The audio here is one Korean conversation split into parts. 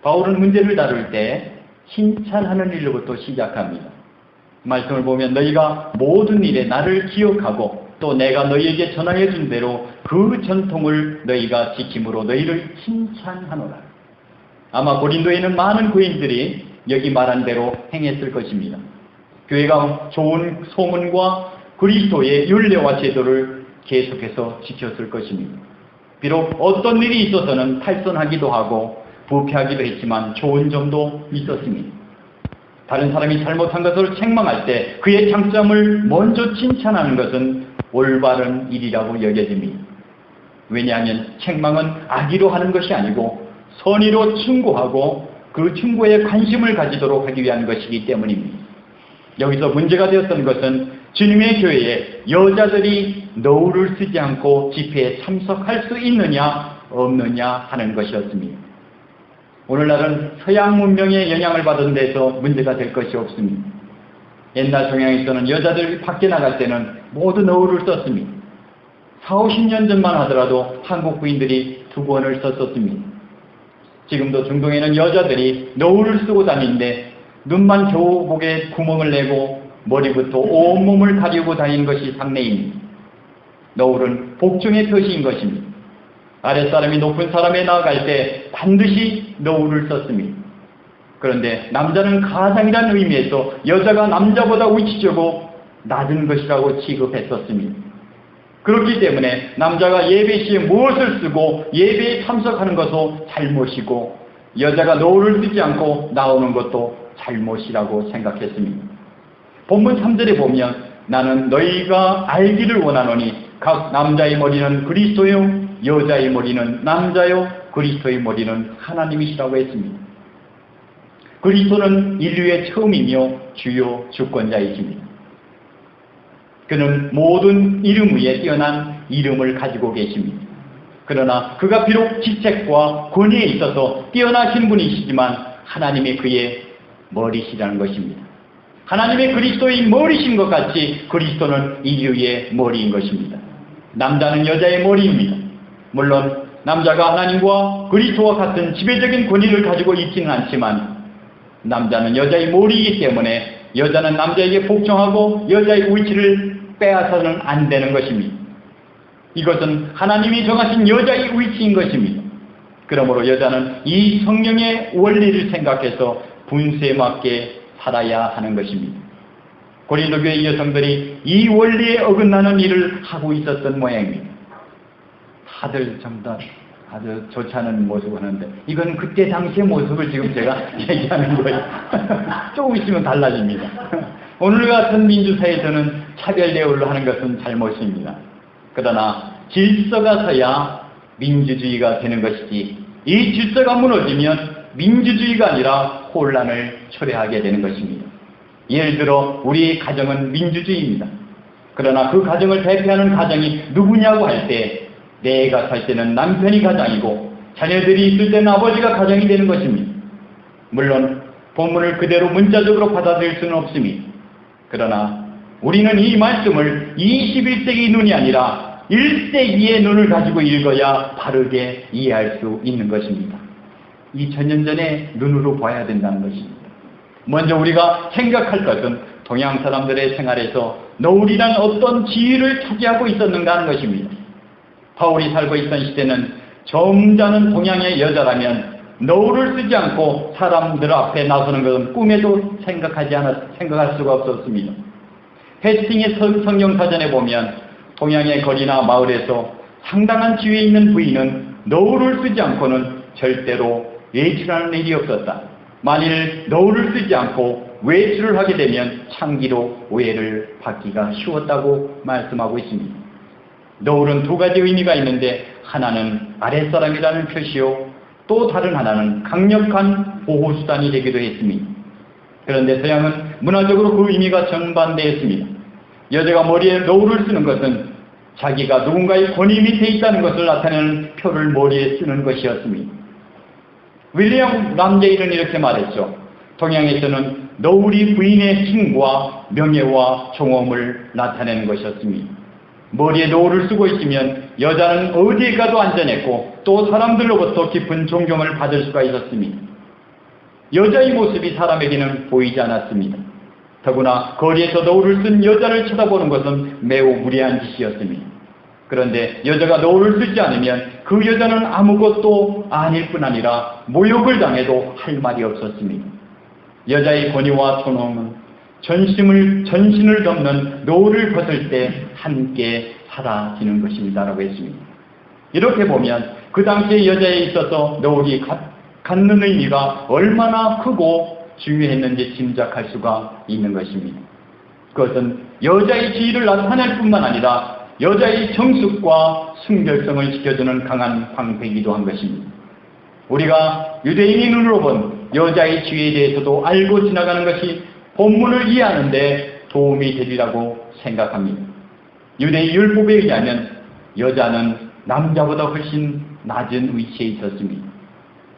바울은 문제를 다룰 때 칭찬하는 일로부터 시작합니다. 말씀을 보면 너희가 모든 일에 나를 기억하고 또 내가 너희에게 전하여 준 대로 그 전통을 너희가 지킴으로 너희를 칭찬하노라. 아마 고린도에 있는 많은 교인들이 여기 말한 대로 행했을 것입니다. 교회가 좋은 소문과 그리스도의 율례와 제도를 계속해서 지켰을 것입니다. 비록 어떤 일이 있어서는 탈선하기도 하고 부패하기도 했지만 좋은 점도 있었습니다. 다른 사람이 잘못한 것을 책망할 때 그의 장점을 먼저 칭찬하는 것은 올바른 일이라고 여겨집니다. 왜냐하면 책망은 악의로 하는 것이 아니고 선의로 충고하고 그 충고에 관심을 가지도록 하기 위한 것이기 때문입니다. 여기서 문제가 되었던 것은 주님의 교회에 여자들이 너울을 쓰지 않고 집회에 참석할 수 있느냐 없느냐 하는 것이었습니다. 오늘날은 서양 문명의 영향을 받은 데서 문제가 될 것이 없습니다. 옛날 동양에서는 여자들이 밖에 나갈 때는 모두 너울을 썼습니다. 40, 50년 전만 하더라도 한국 부인들이 2번을 썼었습니다. 지금도 중동에는 여자들이 너울을 쓰고 다니는데 눈만 겨우 목에 구멍을 내고 머리부터 온몸을 가리고 다니는 것이 상례입니다. 너울은 복종의 표시인 것입니다. 아랫사람이 높은 사람에 나아갈 때 반드시 너울을 썼습니다. 그런데 남자는 가장이라는 의미에서 여자가 남자보다 위치적고 낮은 것이라고 취급했었습니다. 그렇기 때문에 남자가 예배 시에 무엇을 쓰고 예배에 참석하는 것도 잘못이고 여자가 너울을 쓰지 않고 나오는 것도 잘못이라고 생각했습니다. 본문 3절에 보면 나는 너희가 알기를 원하노니 각 남자의 머리는 그리스도요 여자의 머리는 남자요 그리스도의 머리는 하나님이시라고 했습니다. 그리스도는 인류의 처음이며 주요 주권자이십니다. 그는 모든 이름 위에 뛰어난 이름을 가지고 계십니다. 그러나 그가 비록 직책과 권위에 있어서 뛰어나신 분이시지만 하나님이 그의 머리시라는 것입니다. 하나님의 그리스도의 머리신 것 같이 그리스도는 인류의 머리인 것입니다. 남자는 여자의 머리입니다. 물론 남자가 하나님과 그리스도와 같은 지배적인 권위를 가지고 있지는 않지만 남자는 여자의 머리이기 때문에 여자는 남자에게 복종하고 여자의 위치를 빼앗아서는 안 되는 것입니다. 이것은 하나님이 정하신 여자의 위치인 것입니다. 그러므로 여자는 이 성령의 원리를 생각해서 분수에 맞게 살아야 하는 것입니다. 고린도 교회 여성들이 이 원리에 어긋나는 일을 하고 있었던 모양입니다. 다들 전부 다 아주 좋지 않은 모습을 하는데 이건 그때 당시의 모습을 지금 제가 얘기하는 거예요. 조금 있으면 달라집니다. 오늘 같은 민주사회에서는 차별대우를 하는 것은 잘못입니다. 그러나 질서가 서야 민주주의가 되는 것이지 이 질서가 무너지면 민주주의가 아니라 혼란을 초래하게 되는 것입니다. 예를 들어 우리 가정은 민주주의입니다. 그러나 그 가정을 대표하는 가정이 누구냐고 할 때 내가 살 때는 남편이 가장이고 자녀들이 있을 때는 아버지가 가장이 되는 것입니다. 물론 본문을 그대로 문자적으로 받아들일 수는 없습니다. 그러나 우리는 이 말씀을 21세기 눈이 아니라 1세기의 눈을 가지고 읽어야 바르게 이해할 수 있는 것입니다. 2000년 전의 눈으로 봐야 된다는 것입니다. 먼저 우리가 생각할 것은 동양 사람들의 생활에서 너울이란 어떤 지위를 차지하고 있었는가 하는 것입니다. 바울이 살고 있던 시대는 점잖은 동양의 여자라면 너울을 쓰지 않고 사람들 앞에 나서는 것은 꿈에도 생각할 수가 없었습니다. 헤스팅의 성경사전에 보면 동양의 거리나 마을에서 상당한 지위에 있는 부인은 너울을 쓰지 않고는 절대로 외출하는 일이 없었다. 만일 너울을 쓰지 않고 외출을 하게 되면 창기로 오해를 받기가 쉬웠다고 말씀하고 있습니다. 너울은 2가지 의미가 있는데 하나는 아랫사람이라는 표시요 또 다른 하나는 강력한 보호수단이 되기도 했습니다. 그런데 서양은 문화적으로 그 의미가 정반대했습니다. 여자가 머리에 너울을 쓰는 것은 자기가 누군가의 권위 밑에 있다는 것을 나타내는 표를 머리에 쓰는 것이었습니다. 윌리엄 람제일은 이렇게 말했죠. 동양에서는 너울이 부인의 힘과 명예와 종엄을 나타내는 것이었습니다. 머리에 너울을 쓰고 있으면 여자는 어디에 가도 안전했고 또 사람들로부터 깊은 존경을 받을 수가 있었습니다. 여자의 모습이 사람에게는 보이지 않았습니다. 더구나 거리에서 노을을 쓴 여자를 쳐다보는 것은 매우 무례한 짓이었습니다. 그런데 여자가 노을을 쓰지 않으면 그 여자는 아무것도 아닐 뿐 아니라 모욕을 당해도 할 말이 없었습니다. 여자의 권위와 존엄은 전신을 덮는 노을을 벗을 때 함께 사라지는 것입니다라고 했습니다. 이렇게 보면 그 당시에 여자에 있어서 노을이 갖는 의미가 얼마나 크고 중요했는지 짐작할 수가 있는 것입니다. 그것은 여자의 지위를 나타낼 뿐만 아니라 여자의 정숙과 순결성을 지켜주는 강한 방패이기도 한 것입니다. 우리가 유대인의 눈으로 본 여자의 지위에 대해서도 알고 지나가는 것이 본문을 이해하는 데 도움이 되리라고 생각합니다. 유대의 율법에 의하면 여자는 남자보다 훨씬 낮은 위치에 있었습니다.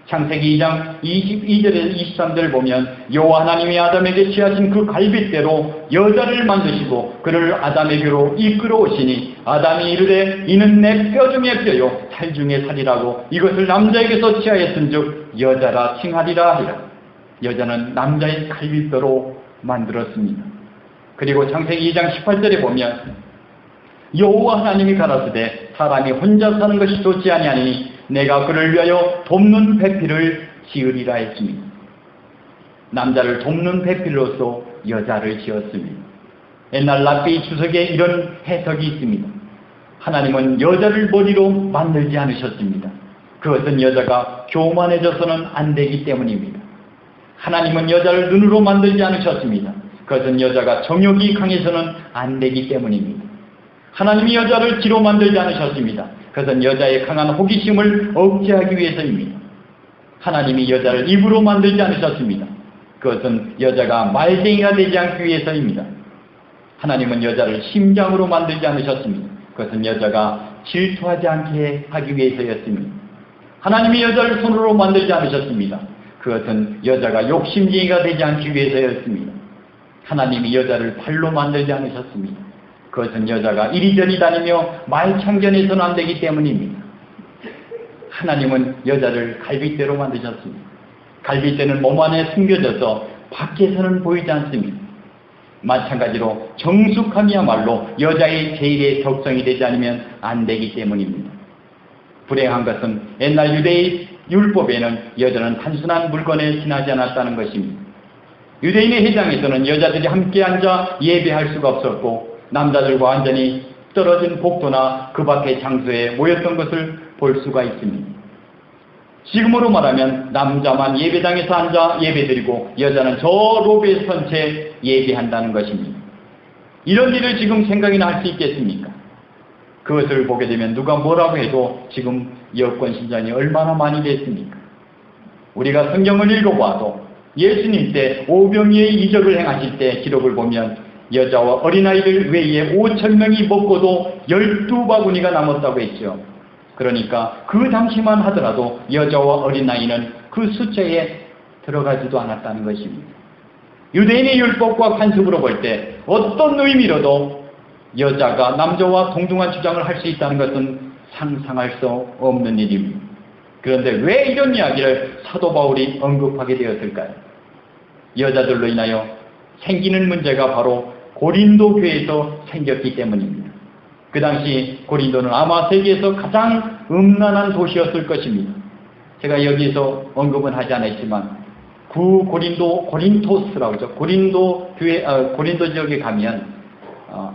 창세기 2장 22절에서 23절을 보면 여호와 하나님이 아담에게 취하신 그 갈빗대로 여자를 만드시고 그를 아담에게로 이끌어 오시니 아담이 이르되 이는 내 뼈 중에 뼈요 살 중에 살이라고 이것을 남자에게서 취하였은즉 여자라 칭하리라 하리라. 여자는 남자의 갈빗뼈로 만들었습니다. 그리고 창세기 2장 18절에 보면 여호와 하나님이 가라사대 사람이 혼자 사는 것이 좋지 아니하니 내가 그를 위하여 돕는 배필을 지으리라 했습니다. 남자를 돕는 배필로서 여자를 지었습니다. 옛날 랍비 주석에 이런 해석이 있습니다. 하나님은 여자를 머리로 만들지 않으셨습니다. 그것은 여자가 교만해져서는 안 되기 때문입니다. 하나님은 여자를 눈으로 만들지 않으셨습니다. 그것은 여자가 정욕이 강해서는 안 되기 때문입니다. 하나님이 여자를 기로 만들지 않으셨습니다. 그것은 여자의 강한 호기심을 억제하기 위해서입니다. 하나님이 여자를 입으로 만들지 않으셨습니다. 그것은 여자가 말쟁이가 되지 않기 위해서입니다. 하나님은 여자를 심장으로 만들지 않으셨습니다. 그것은 여자가 질투하지 않게 하기 위해서였습니다. 하나님이 여자를 손으로 만들지 않으셨습니다. 그것은 여자가 욕심쟁이가 되지 않기 위해서였습니다. 하나님이 여자를 발로 만들지 않으셨습니다. 그것은 여자가 이리저리 다니며 말창전해서는 안 되기 때문입니다. 하나님은 여자를 갈빗대로 만드셨습니다. 갈빗대는 몸 안에 숨겨져서 밖에서는 보이지 않습니다. 마찬가지로 정숙함이야말로 여자의 제일의 덕성이 되지 않으면 안 되기 때문입니다. 불행한 것은 옛날 유대의 율법에는 여자는 단순한 물건에 지나지 않았다는 것입니다. 유대인의 회당에서는 여자들이 함께 앉아 예배할 수가 없었고 남자들과 완전히 떨어진 복도나 그 밖의 장소에 모였던 것을 볼 수가 있습니다. 지금으로 말하면 남자만 예배당에서 앉아 예배드리고 여자는 저 로비에 선 채 예배한다는 것입니다. 이런 일을 지금 생각이나 할 수 있겠습니까? 그것을 보게 되면 누가 뭐라고 해도 지금 여권 신장이 얼마나 많이 됐습니까? 우리가 성경을 읽어봐도 예수님 때 오병이의 이적을 행하실 때 기록을 보면 여자와 어린아이들 외에 5,000명이 먹고도 12바구니가 남았다고 했죠. 그러니까 그 당시만 하더라도 여자와 어린아이는 그 숫자에 들어가지도 않았다는 것입니다. 유대인의 율법과 관습으로 볼 때 어떤 의미로도 여자가 남자와 동등한 주장을 할 수 있다는 것은 상상할 수 없는 일입니다. 그런데 왜 이런 이야기를 사도 바울이 언급하게 되었을까요? 여자들로 인하여 생기는 문제가 바로 고린도 교회에서 생겼기 때문입니다. 그 당시 고린도는 아마 세계에서 가장 음란한 도시였을 것입니다. 제가 여기서 언급은 하지 않았지만 고린토스라고 하죠. 고린도 교회, 고린도 지역에 가면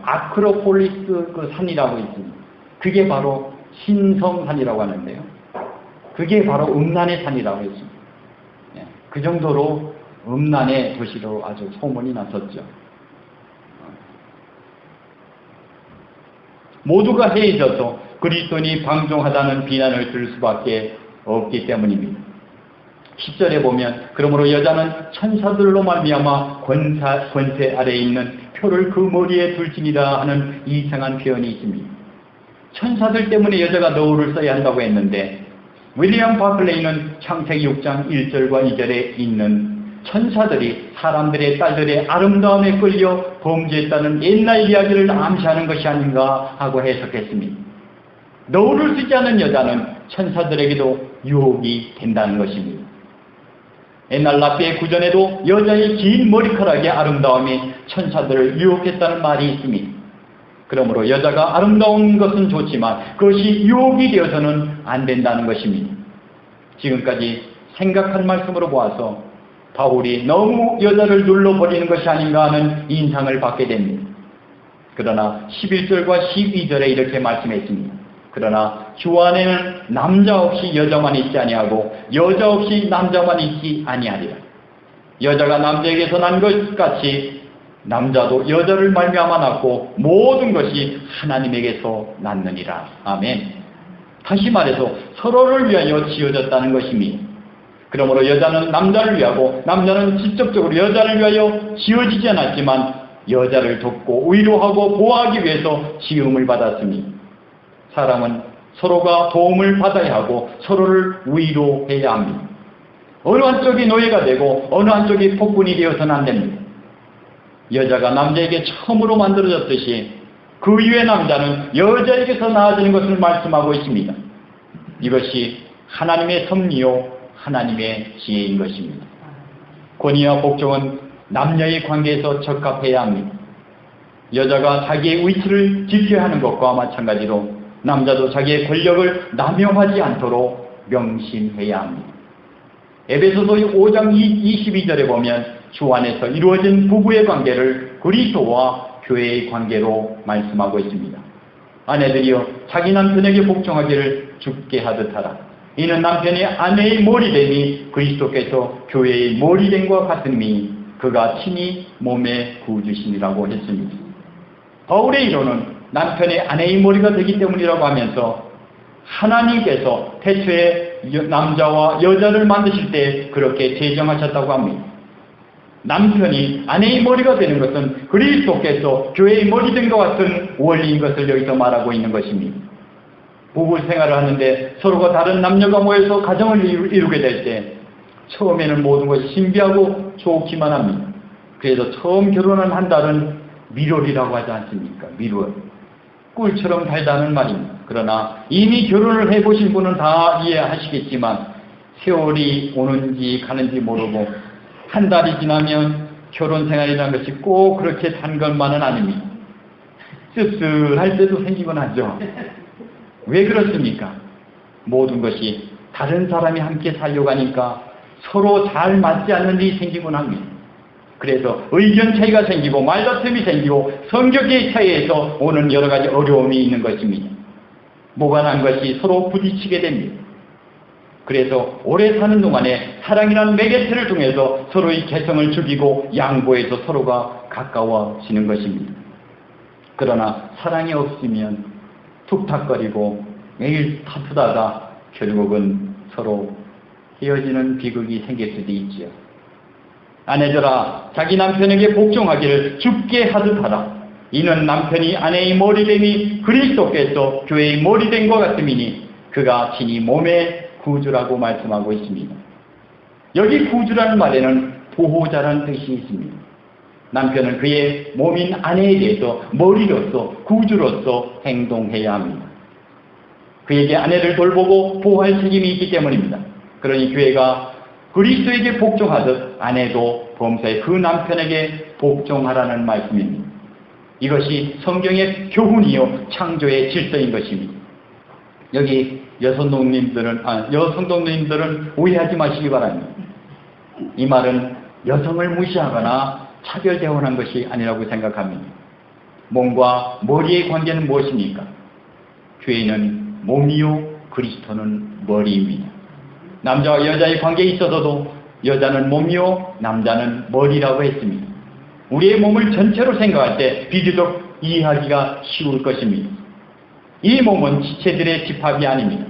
아크로폴리스 그 산이라고 있습니다. 그게 바로 신성산이라고 하는데요. 그게 바로 음란의 산이라고 했습니다. 그 정도로 음란의 도시로 아주 소문이 났었죠. 모두가 해이져서 그리스도인이 방종하다는 비난을 들을 수밖에 없기 때문입니다. 10절에 보면 그러므로 여자는 천사들로 말미암아 권세 아래에 있는 표를 그 머리에 둘지니라 하는 이상한 표현이 있습니다. 천사들 때문에 여자가 노을을 써야 한다고 했는데 윌리엄 바클레이는 창세기 6장 1절과 2절에 있는 천사들이 사람들의 딸들의 아름다움에 끌려 범죄했다는 옛날 이야기를 암시하는 것이 아닌가 하고 해석했습니다. 노을을 쓰지 않은 여자는 천사들에게도 유혹이 된다는 것입니다. 옛날 랍비의 구전에도 여자의 긴 머리카락의 아름다움이 천사들을 유혹했다는 말이 있습니다. 그러므로 여자가 아름다운 것은 좋지만 그것이 유혹이 되어서는 안 된다는 것입니다. 지금까지 생각한 말씀으로 보아서 바울이 너무 여자를 눌러버리는 것이 아닌가 하는 인상을 받게 됩니다. 그러나 11절과 12절에 이렇게 말씀했습니다. 그러나 주 안에는 남자 없이 여자만 있지 아니하고 여자 없이 남자만 있지 아니하리라. 여자가 남자에게서 난 것 같이 남자도 여자를 말미암아 낳고 모든 것이 하나님에게서 났느니라. 아멘. 다시 말해서 서로를 위하여 지어졌다는 것입니다. 그러므로 여자는 남자를 위하고 남자는 직접적으로 여자를 위하여 지어지지 않았지만 여자를 돕고 위로하고 보호하기 위해서 지음을 받았습니다. 사람은 서로가 도움을 받아야 하고 서로를 위로해야 합니다. 어느 한쪽이 노예가 되고 어느 한쪽이 폭군이 되어서는 안 됩니다. 여자가 남자에게 처음으로 만들어졌듯이 그 이후의 남자는 여자에게서 나아지는 것을 말씀하고 있습니다. 이것이 하나님의 섭리요 하나님의 지혜인 것입니다. 권위와 복종은 남녀의 관계에서 적합해야 합니다. 여자가 자기의 위치를 지켜야 하는 것과 마찬가지로 남자도 자기의 권력을 남용하지 않도록 명심해야 합니다. 에베소서 5장 22절에 보면 주 안에서 이루어진 부부의 관계를 그리스도와 교회의 관계로 말씀하고 있습니다. 아내들이여 자기 남편에게 복종하기를 주께 하듯 하라. 이는 남편이 아내의 머리됨이 그리스도께서 교회의 머리됨과 같으니 그가 친히 몸의 구주신이라고 했습니다. 바울의 이론은 남편이 아내의 머리가 되기 때문이라고 하면서 하나님께서 태초에 남자와 여자를 만드실 때 그렇게 제정하셨다고 합니다. 남편이 아내의 머리가 되는 것은 그리스도께서 교회의 머리된 것 같은 원리인 것을 여기서 말하고 있는 것입니다. 부부 생활을 하는데 서로가 다른 남녀가 모여서 가정을 이루게 될 때 처음에는 모든 것이 신비하고 좋기만 합니다. 그래서 처음 결혼한 한 달은 미롤이라고 하지 않습니까? 미롤. 꿀처럼 달다는 말입니다. 그러나 이미 결혼을 해보신 분은 다 이해하시겠지만 세월이 오는지 가는지 모르고 한 달이 지나면 결혼 생활이라는 것이 꼭 그렇게 단 것만은 아닙니다. 씁쓸할 때도 생기곤 하죠. 왜 그렇습니까? 모든 것이 다른 사람이 함께 살려고 하니까 서로 잘 맞지 않는 일이 생기곤 합니다. 그래서 의견 차이가 생기고 말다툼이 생기고 성격의 차이에서 오는 여러 가지 어려움이 있는 것입니다. 모관한 것이 서로 부딪히게 됩니다. 그래서 오래 사는 동안에 사랑이라는 매개체를 통해서 서로의 개성을 죽이고 양보해서 서로가 가까워지는 것입니다. 그러나 사랑이 없으면 툭탁거리고 매일 다투다가 결국은 서로 헤어지는 비극이 생길 수도 있지요. 아내들아 자기 남편에게 복종하기를 주께 하듯 하라. 이는 남편이 아내의 머리됨이 그리스도께서 교회의 머리됨과 같음이니 그가 친히 몸의 구주라고 말씀하고 있습니다. 여기 구주라는 말에는 보호자라는 뜻이 있습니다. 남편은 그의 몸인 아내에 대해서 머리로서 구주로서 행동해야 합니다. 그에게 아내를 돌보고 보호할 책임이 있기 때문입니다. 그러니 교회가 그리스도에게 복종하듯 아내도 범사에 그 남편에게 복종하라는 말씀입니다. 이것이 성경의 교훈이요 창조의 질서인 것입니다. 여기 여성동님들은 오해하지 마시기 바랍니다. 이 말은 여성을 무시하거나 차별 대원한 것이 아니라고 생각합니다. 몸과 머리의 관계는 무엇입니까? 교회는 몸이요 그리스도는 머리입니다. 남자와 여자의 관계에 있어서도 여자는 몸이요 남자는 머리라고 했습니다. 우리의 몸을 전체로 생각할 때 비교적 이해하기가 쉬울 것입니다. 이 몸은 지체들의 집합이 아닙니다.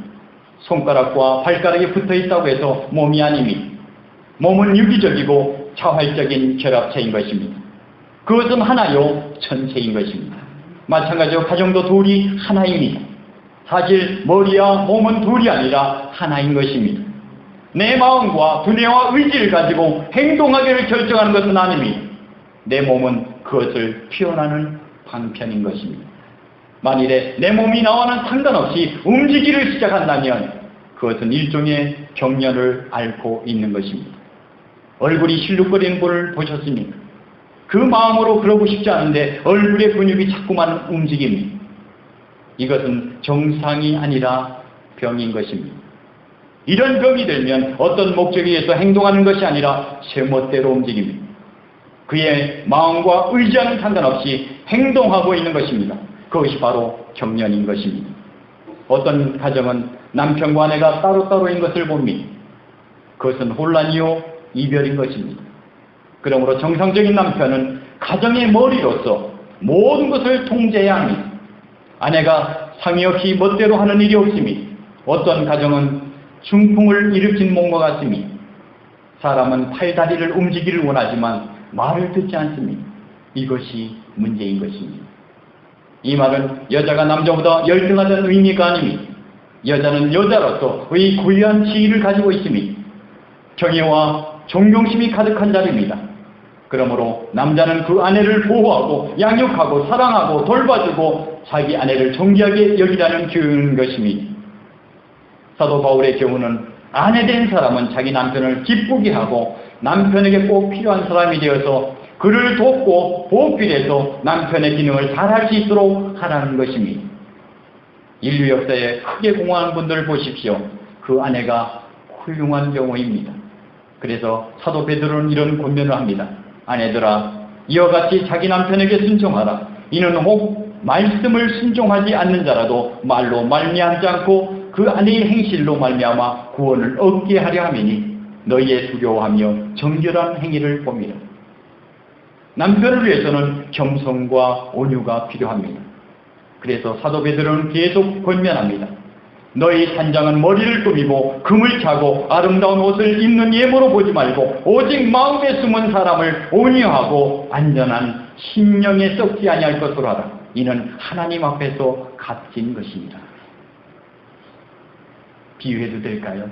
손가락과 발가락이 붙어있다고 해서 몸이 아닙니다. 몸은 유기적이고 자활적인 결합체인 것입니다. 그것은 하나요 전체인 것입니다. 마찬가지로 가정도 둘이 하나입니다. 사실 머리와 몸은 둘이 아니라 하나인 것입니다. 내 마음과 두뇌와 의지를 가지고 행동하기를 결정하는 것은 아닙니다. 내 몸은 그것을 표현하는 방편인 것입니다. 만일에 내 몸이 나와는 상관없이 움직이기를 시작한다면 그것은 일종의 경련을 앓고 있는 것입니다. 얼굴이 실룩거리는 분을 보셨습니까? 그 마음으로 그러고 싶지 않은데 얼굴의 근육이 자꾸만 움직입니다. 이것은 정상이 아니라 병인 것입니다. 이런 병이 들면 어떤 목적에 의해서 행동하는 것이 아니라 제멋대로 움직입니다. 그의 마음과 의지와는 상관없이 행동하고 있는 것입니다. 그것이 바로 경련인 것입니다. 어떤 가정은 남편과 아내가 따로따로인 것을 봅니다. 그것은 혼란이요 이별인 것입니다. 그러므로 정상적인 남편은 가정의 머리로서 모든 것을 통제해야 합니다. 아내가 상의 없이 멋대로 하는 일이 없습니다. 어떤 가정은 중풍을 일으킨 몸과 같습니다. 사람은 팔다리를 움직이기를 원하지만 말을 듣지 않습니다. 이것이 문제인 것입니다. 이 말은 여자가 남자보다 열등하다는 의미가 아닙니다. 여자는 여자로서의 고유한 지위를 가지고 있습니다. 경애와 존경심이 가득한 자리입니다. 그러므로 남자는 그 아내를 보호하고 양육하고 사랑하고 돌봐주고 자기 아내를 존귀하게 여기라는 교훈인 것입니다. 사도 바울의 경우는 아내된 사람은 자기 남편을 기쁘게 하고 남편에게 꼭 필요한 사람이 되어서 그를 돕고 보필해서 남편의 기능을 잘할 수 있도록 하라는 것입니다. 인류 역사에 크게 공헌한 분들을 보십시오. 그 아내가 훌륭한 경우입니다. 그래서 사도 베드로는 이런 권면을 합니다. 아내들아, 이와 같이 자기 남편에게 순종하라. 이는 혹 말씀을 순종하지 않는 자라도 말로 말미암지 않고 그 아내의 행실로 말미암아 구원을 얻게 하려 함이니 너희의 두려워하며 정결한 행위를 봅니다. 남편을 위해서는 겸손과 온유가 필요합니다. 그래서 사도 베드로는 계속 권면합니다. 너희 산장은 머리를 꾸미고 금을 차고 아름다운 옷을 입는 예모로 보지 말고 오직 마음에 숨은 사람을 온유하고 안전한 심령에 썩지 아니할 것으로 하라. 이는 하나님 앞에서 값진 것입니다. 비유해도 될까요?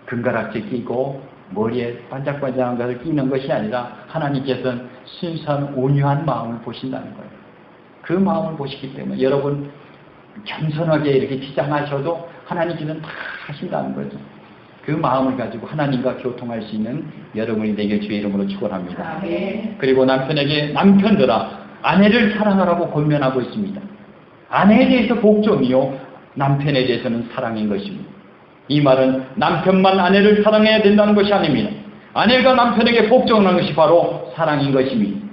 금가락지 끼고 머리에 반짝반짝한 것을 끼는 것이 아니라 하나님께서는 순수한 온유한 마음을 보신다는 거예요. 그 마음을 보시기 때문에 여러분 겸손하게 이렇게 치장하셔도 하나님께서는 다 하신다는 거죠. 그 마음을 가지고 하나님과 교통할 수 있는 여러분이 되길 주의 이름으로 축원합니다. 그리고 남편들아 아내를 사랑하라고 권면하고 있습니다. 아내에 대해서 복종이요 남편에 대해서는 사랑인 것입니다. 이 말은 남편만 아내를 사랑해야 된다는 것이 아닙니다. 아내가 남편에게 복종하는 것이 바로 사랑인 것입니다.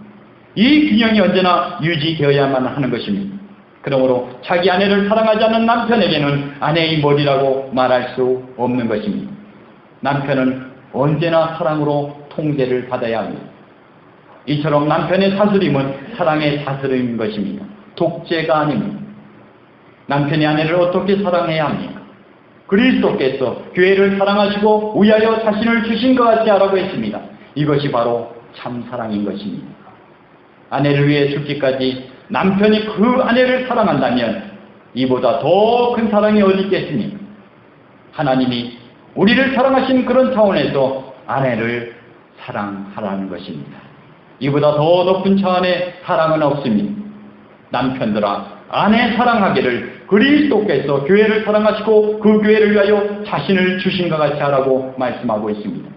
이 균형이 언제나 유지되어야만 하는 것입니다. 그러므로 자기 아내를 사랑하지 않는 남편에게는 아내의 머리라고 말할 수 없는 것입니다. 남편은 언제나 사랑으로 통제를 받아야 합니다. 이처럼 남편의 다스림은 사랑의 다스림인 것입니다. 독재가 아닙니다. 남편이 아내를 어떻게 사랑해야 합니까? 그리스도께서 교회를 사랑하시고 위하여 자신을 주신 것 같이 하라고 했습니다. 이것이 바로 참 사랑인 것입니다. 아내를 위해 죽기까지 남편이 그 아내를 사랑한다면 이보다 더 큰 사랑이 어디 있겠습니까? 하나님이 우리를 사랑하신 그런 차원에서 아내를 사랑하라는 것입니다. 이보다 더 높은 차원의 사랑은 없습니다. 남편들아 아내 사랑하기를 그리스도께서 교회를 사랑하시고 그 교회를 위하여 자신을 주신 것 같이 하라고 말씀하고 있습니다.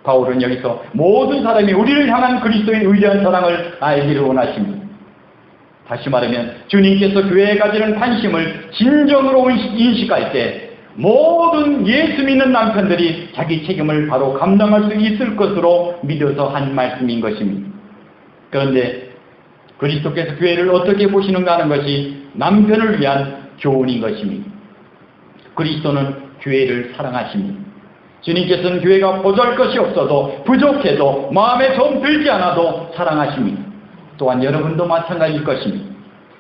바울은 여기서 모든 사람이 우리를 향한 그리스도의 위대한 사랑을 알기를 원하십니다. 다시 말하면 주님께서 교회에 가지는 관심을 진정으로 인식할 때 모든 예수 믿는 남편들이 자기 책임을 바로 감당할 수 있을 것으로 믿어서 한 말씀인 것입니다. 그런데 그리스도께서 교회를 어떻게 보시는가 하는 것이 남편을 위한 교훈인 것입니다. 그리스도는 교회를 사랑하십니다. 주님께서는 교회가 보잘 것이 없어도 부족해도 마음에 좀 들지 않아도 사랑하십니다. 또한 여러분도 마찬가지일 것입니다.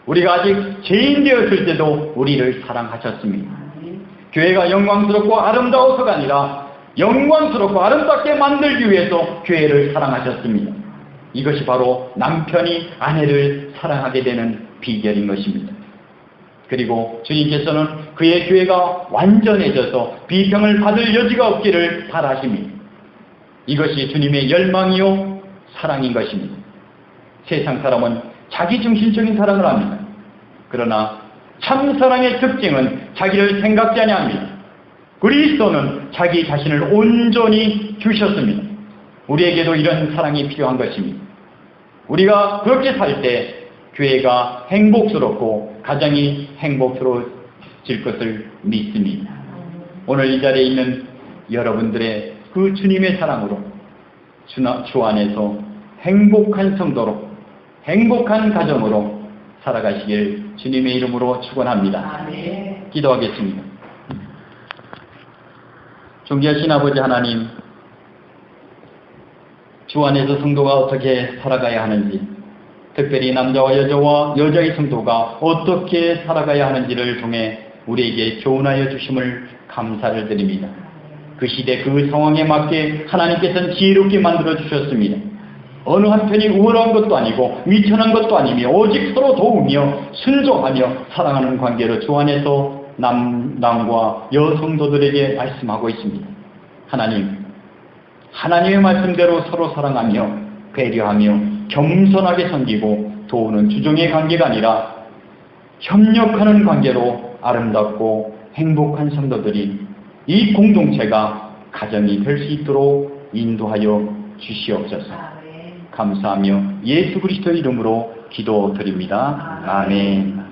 우리가 아직 죄인 되었을 때도 우리를 사랑하셨습니다. 교회가 영광스럽고 아름다워서가 아니라 영광스럽고 아름답게 만들기 위해서 교회를 사랑하셨습니다. 이것이 바로 남편이 아내를 사랑하게 되는 비결인 것입니다. 그리고 주님께서는 그의 교회가 완전해져서 비평을 받을 여지가 없기를 바라십니다. 이것이 주님의 열망이요 사랑인 것입니다. 세상 사람은 자기중심적인 사랑을 합니다. 그러나 참 사랑의 특징은 자기를 생각지 아니합니다. 그리스도는 자기 자신을 온전히 주셨습니다. 우리에게도 이런 사랑이 필요한 것입니다. 우리가 그렇게 살 때 교회가 행복스럽고 가정이 행복스러워질 것을 믿습니다. 오늘 이 자리에 있는 여러분들의 그 주님의 사랑으로 주 안에서 행복한 성도로 행복한 가정으로 살아가시길 주님의 이름으로 축원합니다. 기도하겠습니다. 존귀하신 아버지 하나님, 주 안에서 성도가 어떻게 살아가야 하는지, 특별히 남자와 여자의 성도가 어떻게 살아가야 하는지를 통해 우리에게 교훈하여 주심을 감사를 드립니다. 그 시대 그 상황에 맞게 하나님께서는 지혜롭게 만들어 주셨습니다. 어느 한편이 우월한 것도 아니고 미천한 것도 아니며 오직 서로 도우며 순종하며 사랑하는 관계로 주 안에서 남과 여성도들에게 말씀하고 있습니다. 하나님, 하나님의 말씀대로 서로 사랑하며 배려하며 겸손하게 섬기고 도우는 주종의 관계가 아니라 협력하는 관계로 아름답고 행복한 성도들이 이 공동체가 가정이 될 수 있도록 인도하여 주시옵소서. 감사하며 예수 그리스도의 이름으로 기도드립니다. 아멘.